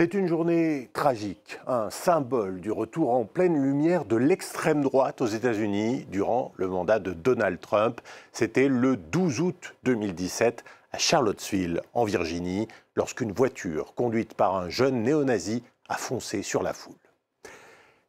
C'est une journée tragique, un symbole du retour en pleine lumière de l'extrême droite aux États-Unis durant le mandat de Donald Trump. C'était le 12 août 2017 à Charlottesville, en Virginie, lorsqu'une voiture conduite par un jeune néo-nazi a foncé sur la foule.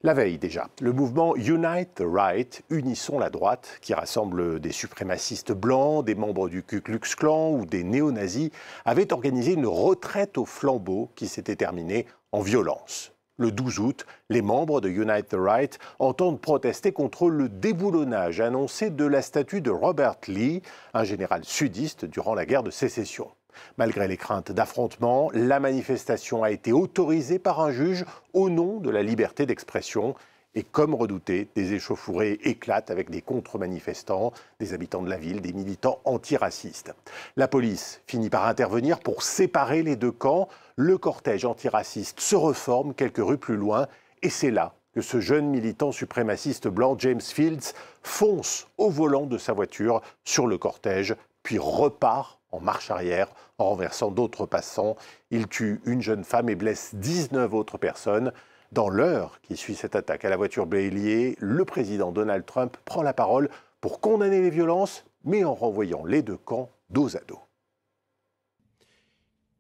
La veille déjà, le mouvement Unite the Right, Unissons la droite, qui rassemble des suprémacistes blancs, des membres du Ku Klux Klan ou des néo-nazis, avait organisé une retraite au flambeau qui s'était terminée en violence. Le 12 août, les membres de Unite the Right entendent protester contre le déboulonnage annoncé de la statue de Robert Lee, un général sudiste durant la guerre de sécession. Malgré les craintes d'affrontement, la manifestation a été autorisée par un juge au nom de la liberté d'expression. Et comme redouté, des échauffourées éclatent avec des contre-manifestants, des habitants de la ville, des militants antiracistes. La police finit par intervenir pour séparer les deux camps. Le cortège antiraciste se reforme quelques rues plus loin et c'est là que ce jeune militant suprémaciste blanc, James Fields, fonce au volant de sa voiture sur le cortège, puis repart en marche arrière, en renversant d'autres passants. Il tue une jeune femme et blesse 19 autres personnes. Dans l'heure qui suit cette attaque à la voiture bélier, le président Donald Trump prend la parole pour condamner les violences, mais en renvoyant les deux camps dos à dos.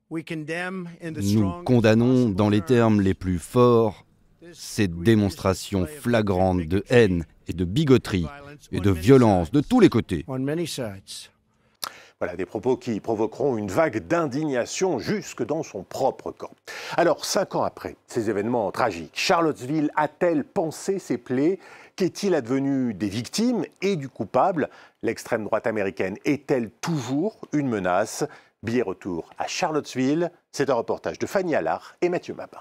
Nous condamnons dans les termes les plus forts cette démonstration flagrante de haine et de bigoterie et de violence de tous les côtés. Voilà, des propos qui provoqueront une vague d'indignation jusque dans son propre camp. Alors, 5 ans après ces événements tragiques, Charlottesville a-t-elle pansé ses plaies? Qu'est-il advenu des victimes et du coupable? L'extrême droite américaine est-elle toujours une menace? Billet retour à Charlottesville, c'est un reportage de Fanny Allard et Mathieu Mabin.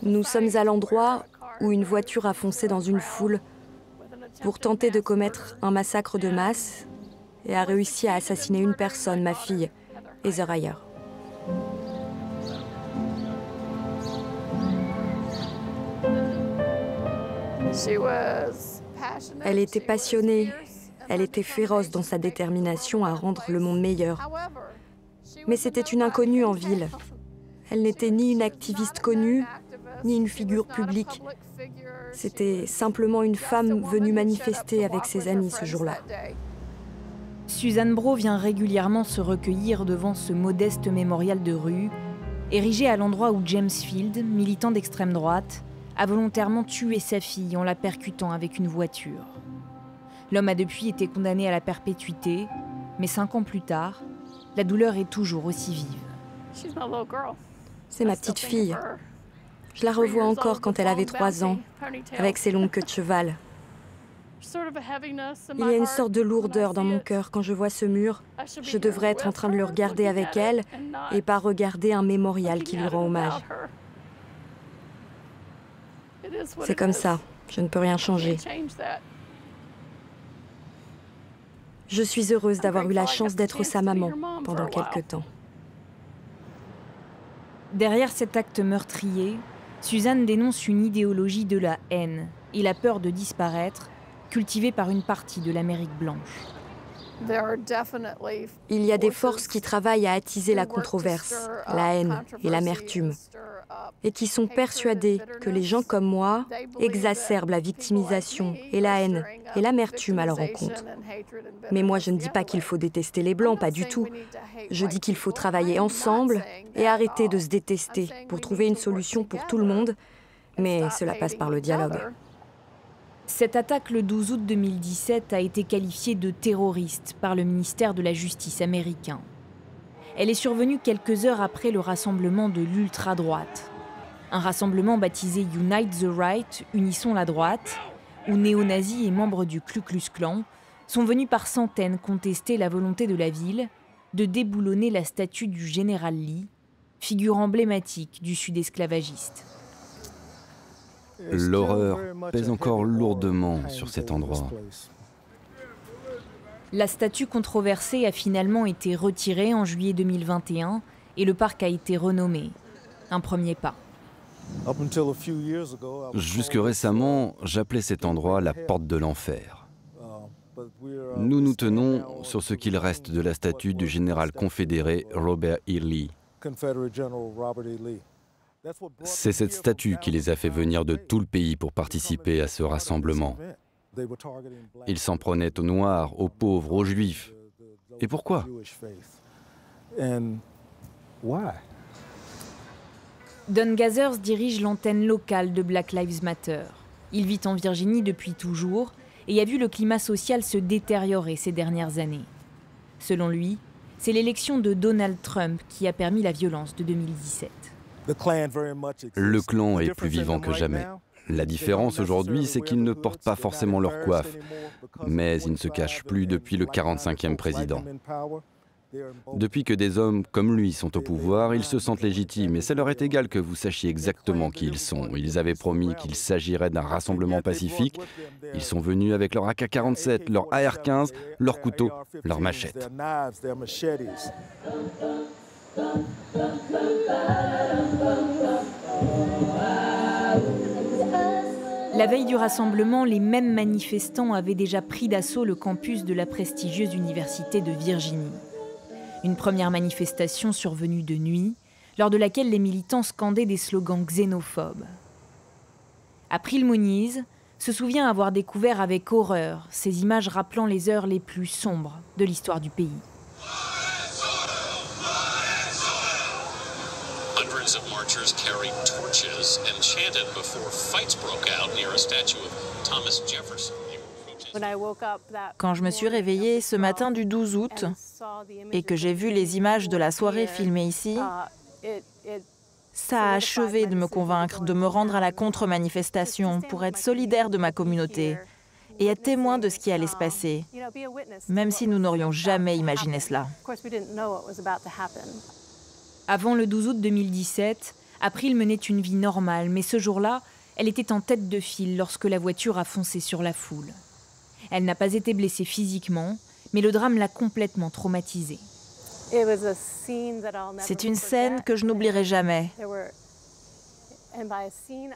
Nous sommes à l'endroit où une voiture a foncé dans une foule pour tenter de commettre un massacre de masse et a réussi à assassiner une personne, ma fille, Heather Heyer. Elle était passionnée, elle était féroce dans sa détermination à rendre le monde meilleur. Mais c'était une inconnue en ville. Elle n'était ni une activiste connue, ni une figure publique. C'était simplement une femme venue manifester avec ses amis ce jour-là. Susan Bro vient régulièrement se recueillir devant ce modeste mémorial de rue, érigé à l'endroit où James Field, militant d'extrême droite, a volontairement tué sa fille en la percutant avec une voiture. L'homme a depuis été condamné à la perpétuité, mais 5 ans plus tard, la douleur est toujours aussi vive. C'est ma petite fille. Je la revois encore quand elle avait 3 ans, avec ses longues queues de cheval. Il y a une sorte de lourdeur dans mon cœur quand je vois ce mur. Je devrais être en train de le regarder avec elle et pas regarder un mémorial qui lui rend hommage. C'est comme ça, je ne peux rien changer. Je suis heureuse d'avoir eu la chance d'être sa maman pendant quelque temps. Derrière cet acte meurtrier, Suzanne dénonce une idéologie de la haine et la peur de disparaître, cultivée par une partie de l'Amérique blanche. Il y a des forces qui travaillent à attiser la controverse, la haine et l'amertume, et qui sont persuadées que les gens comme moi exacerbent la victimisation et la haine et l'amertume à leur encontre. Mais moi, je ne dis pas qu'il faut détester les Blancs, pas du tout. Je dis qu'il faut travailler ensemble et arrêter de se détester pour trouver une solution pour tout le monde, mais cela passe par le dialogue. Cette attaque le 12 août 2017 a été qualifiée de terroriste par le ministère de la Justice américain. Elle est survenue quelques heures après le rassemblement de l'ultra-droite. Un rassemblement baptisé Unite the Right, Unissons la droite, où néo-nazis et membres du Ku Klux Klan sont venus par centaines contester la volonté de la ville de déboulonner la statue du général Lee, figure emblématique du Sud esclavagiste. L'horreur pèse encore lourdement sur cet endroit. La statue controversée a finalement été retirée en juillet 2021 et le parc a été renommé. Un premier pas. Jusque récemment, j'appelais cet endroit la porte de l'enfer. Nous nous tenons sur ce qu'il reste de la statue du général confédéré Robert E. Lee. C'est cette statue qui les a fait venir de tout le pays pour participer à ce rassemblement. Ils s'en prenaient aux Noirs, aux pauvres, aux Juifs. Et pourquoi ? Don Gazers dirige l'antenne locale de Black Lives Matter. Il vit en Virginie depuis toujours et a vu le climat social se détériorer ces dernières années. Selon lui, c'est l'élection de Donald Trump qui a permis la violence de 2017. Le clan est plus vivant que jamais. La différence aujourd'hui, c'est qu'ils ne portent pas forcément leur coiffe, mais ils ne se cachent plus depuis le 45e président. Depuis que des hommes comme lui sont au pouvoir, ils se sentent légitimes et ça leur est égal que vous sachiez exactement qui ils sont. Ils avaient promis qu'il s'agirait d'un rassemblement pacifique. Ils sont venus avec leur AK-47, leur AR-15, leurs couteaux, leurs machettes. La veille du rassemblement, les mêmes manifestants avaient déjà pris d'assaut le campus de la prestigieuse université de Virginie. Une première manifestation survenue de nuit, lors de laquelle les militants scandaient des slogans xénophobes. April Muniz se souvient avoir découvert avec horreur ces images rappelant les heures les plus sombres de l'histoire du pays. Hundreds of marchers carried torches and chanted before fights broke out near a statue of Thomas Jefferson. Quand je me suis réveillée ce matin du 12 août et que j'ai vu les images de la soirée filmées ici, ça a achevé de me convaincre de me rendre à la contre-manifestation pour être solidaire de ma communauté et être témoin de ce qui allait se passer, même si nous n'aurions jamais imaginé cela. Avant le 12 août 2017, April menait une vie normale, mais ce jour-là, elle était en tête de file lorsque la voiture a foncé sur la foule. Elle n'a pas été blessée physiquement, mais le drame l'a complètement traumatisée. C'est une scène que je n'oublierai jamais.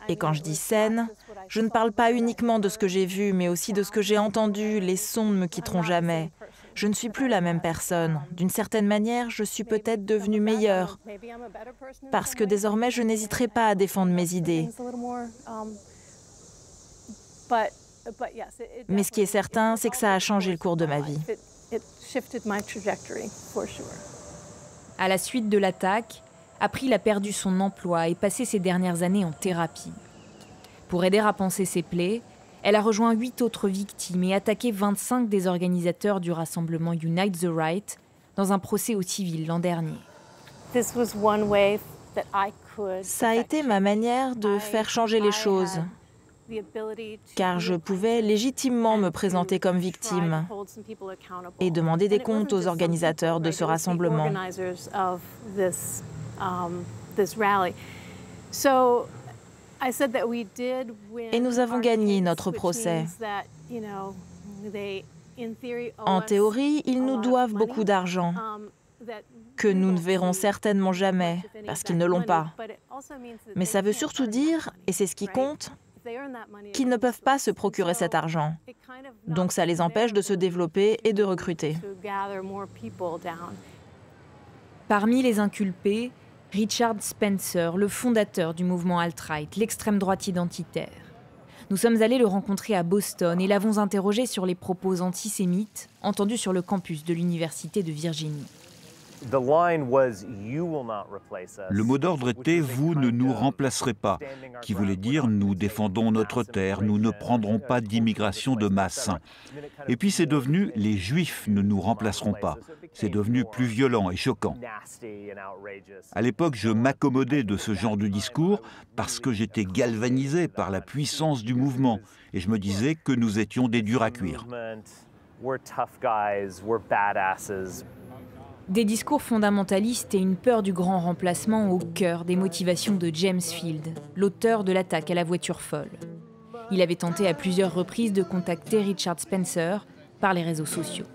Et quand je dis scène, je ne parle pas uniquement de ce que j'ai vu, mais aussi de ce que j'ai entendu. Les sons ne me quitteront jamais. Je ne suis plus la même personne. D'une certaine manière, je suis peut-être devenue meilleure, parce que désormais, je n'hésiterai pas à défendre mes idées. Mais ce qui est certain, c'est que ça a changé le cours de ma vie. À la suite de l'attaque, April a perdu son emploi et passé ses dernières années en thérapie. Pour aider à panser ses plaies, elle a rejoint 8 autres victimes et attaqué 25 des organisateurs du rassemblement Unite the Right dans un procès au civil l'an dernier. Ça a été ma manière de faire changer les choses, car je pouvais légitimement me présenter comme victime et demander des comptes aux organisateurs de ce rassemblement. Et nous avons gagné notre procès. En théorie, ils nous doivent beaucoup d'argent, que nous ne verrons certainement jamais, parce qu'ils ne l'ont pas. Mais ça veut surtout dire, et c'est ce qui compte, qu'ils ne peuvent pas se procurer cet argent. Donc ça les empêche de se développer et de recruter. Parmi les inculpés, Richard Spencer, le fondateur du mouvement alt-right, l'extrême droite identitaire. Nous sommes allés le rencontrer à Boston et l'avons interrogé sur les propos antisémites entendus sur le campus de l'Université de Virginie. Le mot d'ordre était « Vous ne nous remplacerez pas », qui voulait dire « Nous défendons notre terre, nous ne prendrons pas d'immigration de masse ». Et puis c'est devenu « Les Juifs ne nous remplaceront pas ». C'est devenu plus violent et choquant. À l'époque, je m'accommodais de ce genre de discours parce que j'étais galvanisé par la puissance du mouvement et je me disais que nous étions des durs à cuire. Des discours fondamentalistes et une peur du grand remplacement au cœur des motivations de James Field, l'auteur de l'attaque à la voiture folle. Il avait tenté à plusieurs reprises de contacter Richard Spencer par les réseaux sociaux.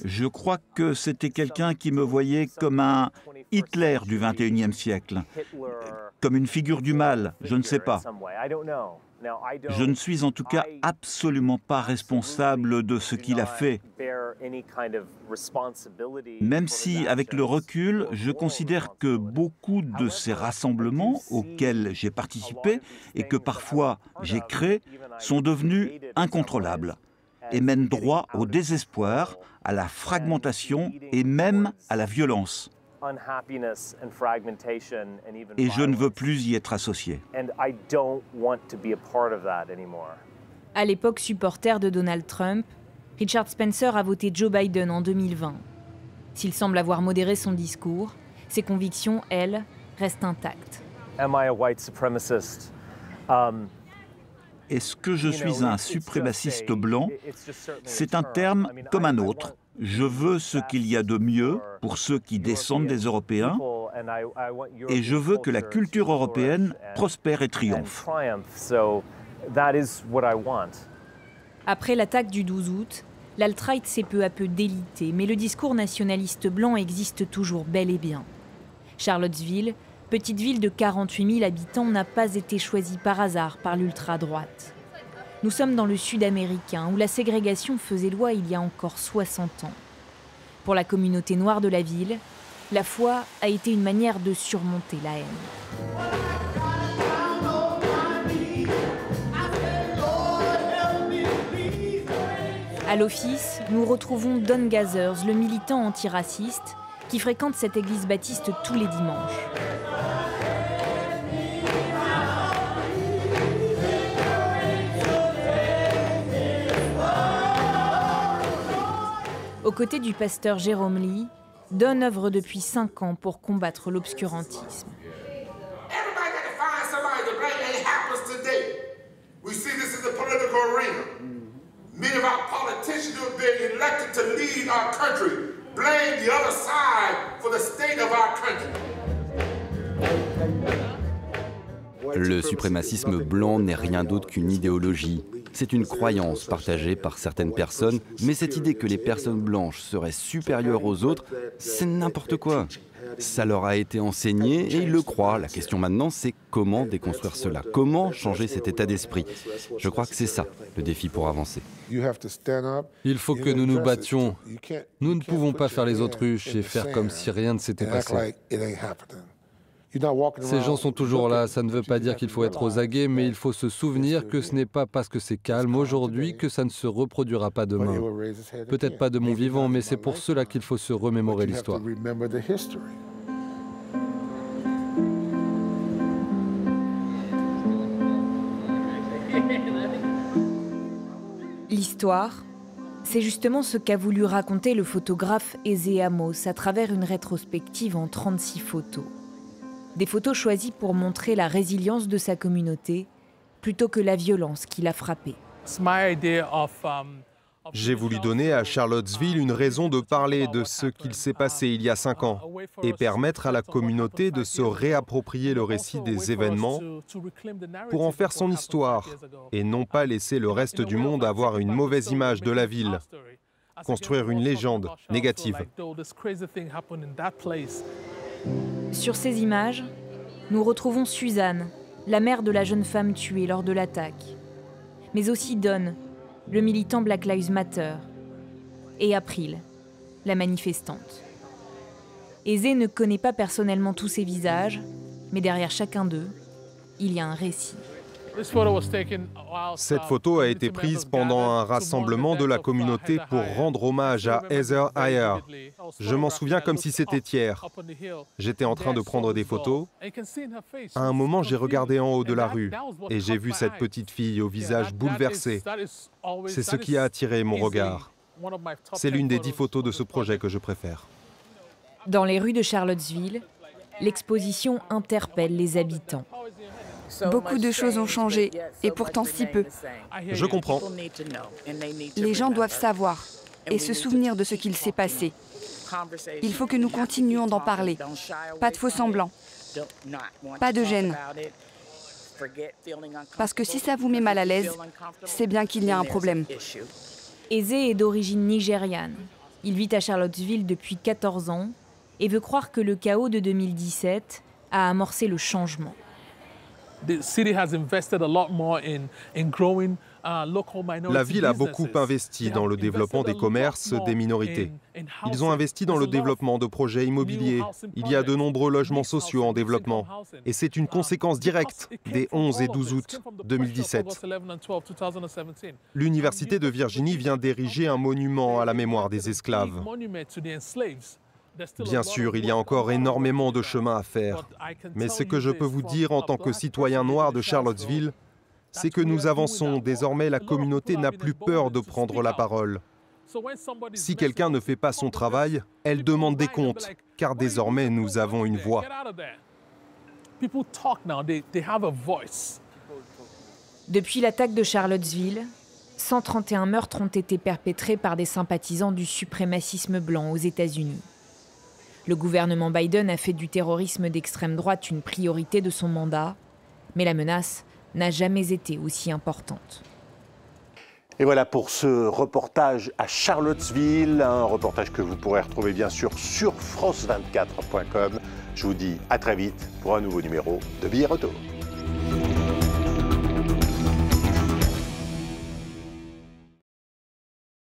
Je crois que c'était quelqu'un qui me voyait comme un Hitler du XXIe siècle, comme une figure du mal, je ne sais pas. Je ne suis en tout cas absolument pas responsable de ce qu'il a fait. Même si, avec le recul, je considère que beaucoup de ces rassemblements auxquels j'ai participé et que parfois j'ai créés sont devenus incontrôlables et mènent droit au désespoir, à la fragmentation et même à la violence. Et je ne veux plus y être associé. À l'époque supporter de Donald Trump, Richard Spencer a voté Joe Biden en 2020. S'il semble avoir modéré son discours, ses convictions, elles, restent intactes. Est-ce que je suis un suprémaciste blanc? C'est un terme comme un autre. Je veux ce qu'il y a de mieux pour ceux qui descendent des Européens et je veux que la culture européenne prospère et triomphe. Après l'attaque du 12 août, l'alt-right s'est peu à peu délité, mais le discours nationaliste blanc existe toujours bel et bien. Charlottesville, petite ville de 48 000 habitants, n'a pas été choisie par hasard par l'ultra-droite. Nous sommes dans le sud américain, où la ségrégation faisait loi il y a encore 60 ans. Pour la communauté noire de la ville, la foi a été une manière de surmonter la haine. À l'office, nous retrouvons Don Gathers, le militant antiraciste, qui fréquente cette église baptiste tous les dimanches. Aux côtés du pasteur Jérôme Lee, Don œuvre depuis 5 ans pour combattre l'obscurantisme. Le suprémacisme blanc n'est rien d'autre qu'une idéologie. C'est une croyance partagée par certaines personnes, mais cette idée que les personnes blanches seraient supérieures aux autres, c'est n'importe quoi. Ça leur a été enseigné et ils le croient. La question maintenant, c'est comment déconstruire cela? Comment changer cet état d'esprit? Je crois que c'est ça, le défi pour avancer. Il faut que nous nous battions. Nous ne pouvons pas faire les autruches et faire comme si rien ne s'était passé. Ces gens sont toujours là, ça ne veut pas dire qu'il faut être aux aguets, mais il faut se souvenir que ce n'est pas parce que c'est calme aujourd'hui que ça ne se reproduira pas demain. Peut-être pas de mon vivant, mais c'est pour cela qu'il faut se remémorer l'histoire. L'histoire, c'est justement ce qu'a voulu raconter le photographe Eze Amos à travers une rétrospective en 36 photos. Des photos choisies pour montrer la résilience de sa communauté plutôt que la violence qui l'a frappé. J'ai voulu donner à Charlottesville une raison de parler de ce qu'il s'est passé il y a 5 ans et permettre à la communauté de se réapproprier le récit des événements pour en faire son histoire et non pas laisser le reste du monde avoir une mauvaise image de la ville, construire une légende négative. Sur ces images, nous retrouvons Suzanne, la mère de la jeune femme tuée lors de l'attaque, mais aussi Don, le militant Black Lives Matter, et April, la manifestante. Eze ne connaît pas personnellement tous ces visages, mais derrière chacun d'eux, il y a un récit. Cette photo a été prise pendant un rassemblement de la communauté pour rendre hommage à Heather Heyer. Je m'en souviens comme si c'était hier. J'étais en train de prendre des photos. À un moment, j'ai regardé en haut de la rue et j'ai vu cette petite fille au visage bouleversé. C'est ce qui a attiré mon regard. C'est l'une des 10 photos de ce projet que je préfère. Dans les rues de Charlottesville, l'exposition interpelle les habitants. Beaucoup de choses ont changé, et pourtant si peu. Je comprends. Les gens doivent savoir et se souvenir de ce qu'il s'est passé. Il faut que nous continuions d'en parler. Pas de faux semblants. Pas de gêne. Parce que si ça vous met mal à l'aise, c'est bien qu'il y a un problème. Eze est d'origine nigériane. Il vit à Charlottesville depuis 14 ans et veut croire que le chaos de 2017 a amorcé le changement. La ville a beaucoup investi dans le développement des commerces des minorités. Ils ont investi dans le développement de projets immobiliers. Il y a de nombreux logements sociaux en développement. Et c'est une conséquence directe des 11 et 12 août 2017. L'Université de Virginie vient d'ériger un monument à la mémoire des esclaves. Bien sûr, il y a encore énormément de chemin à faire. Mais ce que je peux vous dire en tant que citoyen noir de Charlottesville, c'est que nous avançons. Désormais, la communauté n'a plus peur de prendre la parole. Si quelqu'un ne fait pas son travail, elle demande des comptes, car désormais, nous avons une voix. Depuis l'attaque de Charlottesville, 131 meurtres ont été perpétrés par des sympathisants du suprémacisme blanc aux États-Unis. Le gouvernement Biden a fait du terrorisme d'extrême droite une priorité de son mandat, mais la menace n'a jamais été aussi importante. Et voilà pour ce reportage à Charlottesville, un reportage que vous pourrez retrouver bien sûr sur france24.com. Je vous dis à très vite pour un nouveau numéro de Billet Retour.